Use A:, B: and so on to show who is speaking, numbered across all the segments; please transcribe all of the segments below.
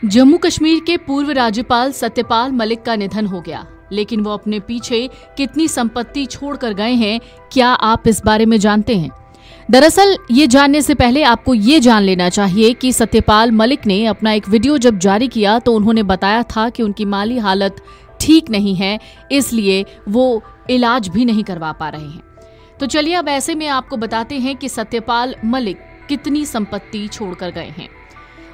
A: जम्मू कश्मीर के पूर्व राज्यपाल सत्यपाल मलिक का निधन हो गया, लेकिन वो अपने पीछे कितनी संपत्ति छोड़कर गए हैं, क्या आप इस बारे में जानते हैं? दरअसल ये जानने से पहले आपको ये जान लेना चाहिए कि सत्यपाल मलिक ने अपना एक वीडियो जब जारी किया तो उन्होंने बताया था कि उनकी माली हालत ठीक नहीं है, इसलिए वो इलाज भी नहीं करवा पा रहे हैं। तो चलिए अब ऐसे में आपको बताते हैं कि सत्यपाल मलिक कितनी संपत्ति छोड़कर गए हैं।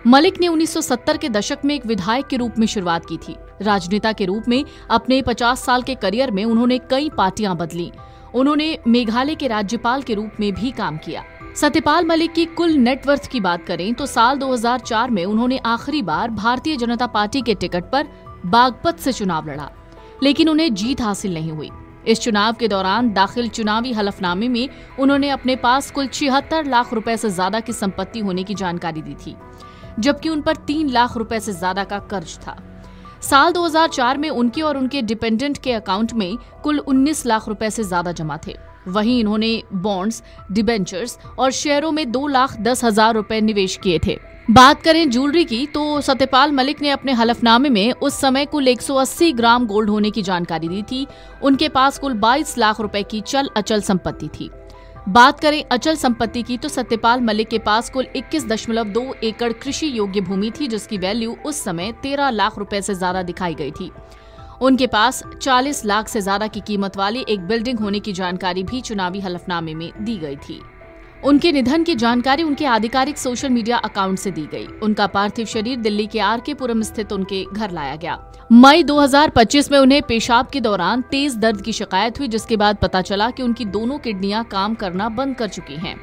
A: मलिक ने 1970 के दशक में एक विधायक के रूप में शुरुआत की थी। राजनेता के रूप में अपने 50 साल के करियर में उन्होंने कई पार्टियां बदली। उन्होंने मेघालय के राज्यपाल के रूप में भी काम किया। सत्यपाल मलिक की कुल नेटवर्थ की बात करें तो साल 2004 में उन्होंने आखिरी बार भारतीय जनता पार्टी के टिकट पर बागपत से चुनाव लड़ा, लेकिन उन्हें जीत हासिल नहीं हुई। इस चुनाव के दौरान दाखिल चुनावी हलफनामे में उन्होंने अपने पास कुल 76 लाख रुपए से ज्यादा की संपत्ति होने की जानकारी दी थी, जबकि उन पर 3 लाख रुपए से ज्यादा का कर्ज था। साल 2004 में उनके और उनके डिपेंडेंट के अकाउंट में कुल 19 लाख रुपए से ज्यादा जमा थे। वहीं इन्होंने बॉन्ड्स, डिबेंचर्स और शेयरों में 2,10,000 रुपए निवेश किए थे। बात करें ज्वेलरी की तो सत्यपाल मलिक ने अपने हलफनामे में उस समय कुल 180 ग्राम गोल्ड होने की जानकारी दी थी। उनके पास कुल 22 लाख रुपए की चल अचल संपत्ति थी। बात करें अचल संपत्ति की तो सत्यपाल मलिक के पास कुल 21.2 एकड़ कृषि योग्य भूमि थी, जिसकी वैल्यू उस समय 13 लाख रुपए से ज्यादा दिखाई गई थी। उनके पास 40 लाख से ज्यादा की कीमत वाली एक बिल्डिंग होने की जानकारी भी चुनावी हलफनामे में दी गई थी। उनके निधन की जानकारी उनके आधिकारिक सोशल मीडिया अकाउंट से दी गई। उनका पार्थिव शरीर दिल्ली के आर.के. पुरम स्थित उनके घर लाया गया। मई 2025 में उन्हें पेशाब के दौरान तेज दर्द की शिकायत हुई, जिसके बाद पता चला कि उनकी दोनों किडनियां काम करना बंद कर चुकी हैं।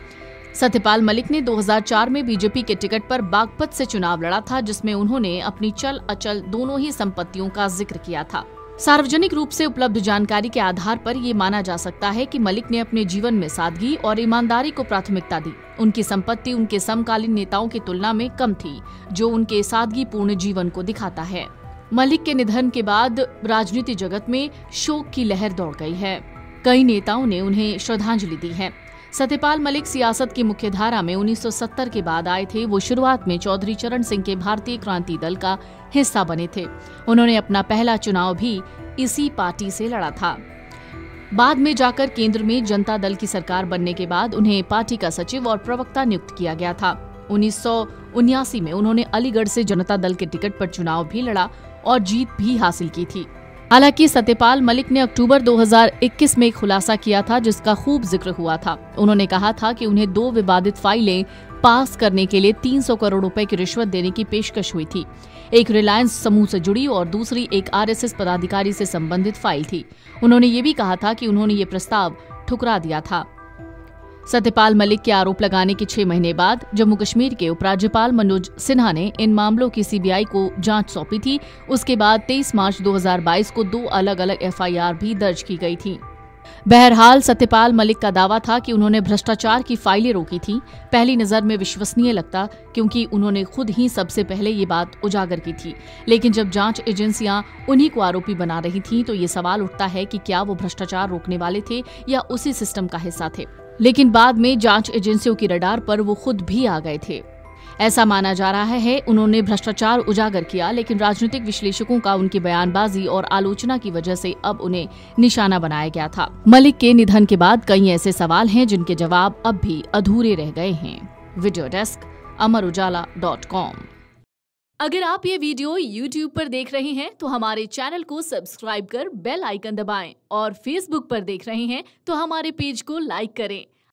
A: सत्यपाल मलिक ने 2004 में बीजेपी के टिकट पर बागपत से चुनाव लड़ा था, जिसमें उन्होंने अपनी चल अचल दोनों ही संपत्तियों का जिक्र किया था। सार्वजनिक रूप से उपलब्ध जानकारी के आधार पर ये माना जा सकता है कि मलिक ने अपने जीवन में सादगी और ईमानदारी को प्राथमिकता दी। उनकी संपत्ति उनके समकालीन नेताओं की तुलना में कम थी, जो उनके सादगीपूर्ण जीवन को दिखाता है। मलिक के निधन के बाद राजनीति जगत में शोक की लहर दौड़ गई है। कई नेताओं ने उन्हें श्रद्धांजलि दी है। सत्यपाल मलिक सियासत की मुख्यधारा में 1970 के बाद आए थे। वो शुरुआत में चौधरी चरण सिंह के भारतीय क्रांति दल का हिस्सा बने थे। उन्होंने अपना पहला चुनाव भी इसी पार्टी से लड़ा था। बाद में जाकर केंद्र में जनता दल की सरकार बनने के बाद उन्हें पार्टी का सचिव और प्रवक्ता नियुक्त किया गया था। 1979 में उन्होंने अलीगढ़ से जनता दल के टिकट पर चुनाव भी लड़ा और जीत भी हासिल की थी। हालांकि सत्यपाल मलिक ने अक्टूबर 2021 में एक खुलासा किया था, जिसका खूब जिक्र हुआ था। उन्होंने कहा था कि उन्हें 2 विवादित फाइलें पास करने के लिए 300 करोड़ रुपए की रिश्वत देने की पेशकश हुई थी। एक रिलायंस समूह से जुड़ी और दूसरी एक आरएसएस पदाधिकारी से संबंधित फाइल थी। उन्होंने ये भी कहा था कि उन्होंने ये प्रस्ताव ठुकरा दिया था। सत्यपाल मलिक के आरोप लगाने के 6 महीने बाद जम्मू कश्मीर के उपराज्यपाल मनोज सिन्हा ने इन मामलों की सीबीआई को जांच सौंपी थी। उसके बाद 23 मार्च 2022 को 2 अलग अलग एफआईआर भी दर्ज की गई थी। बहरहाल सत्यपाल मलिक का दावा था कि उन्होंने भ्रष्टाचार की फाइलें रोकी थी। पहली नजर में विश्वसनीय लगता, क्योंकि उन्होंने खुद ही सबसे पहले ये बात उजागर की थी। लेकिन जब जांच एजेंसियां उन्हीं को आरोपी बना रही थीं, तो ये सवाल उठता है कि क्या वो भ्रष्टाचार रोकने वाले थे या उसी सिस्टम का हिस्सा थे। लेकिन बाद में जांच एजेंसियों की रडार पर वो खुद भी आ गए थे। ऐसा माना जा रहा है उन्होंने भ्रष्टाचार उजागर किया, लेकिन राजनीतिक विश्लेषकों का उनकी बयानबाजी और आलोचना की वजह से अब उन्हें निशाना बनाया गया था। मलिक के निधन के बाद कई ऐसे सवाल हैं जिनके जवाब अब भी अधूरे रह गए हैं। Video desk amarujala.com। अगर आप ये वीडियो YouTube पर देख रहे हैं तो हमारे चैनल को सब्सक्राइब कर बेल आइकन दबाएं, और Facebook पर देख रहे हैं तो हमारे पेज को लाइक करें।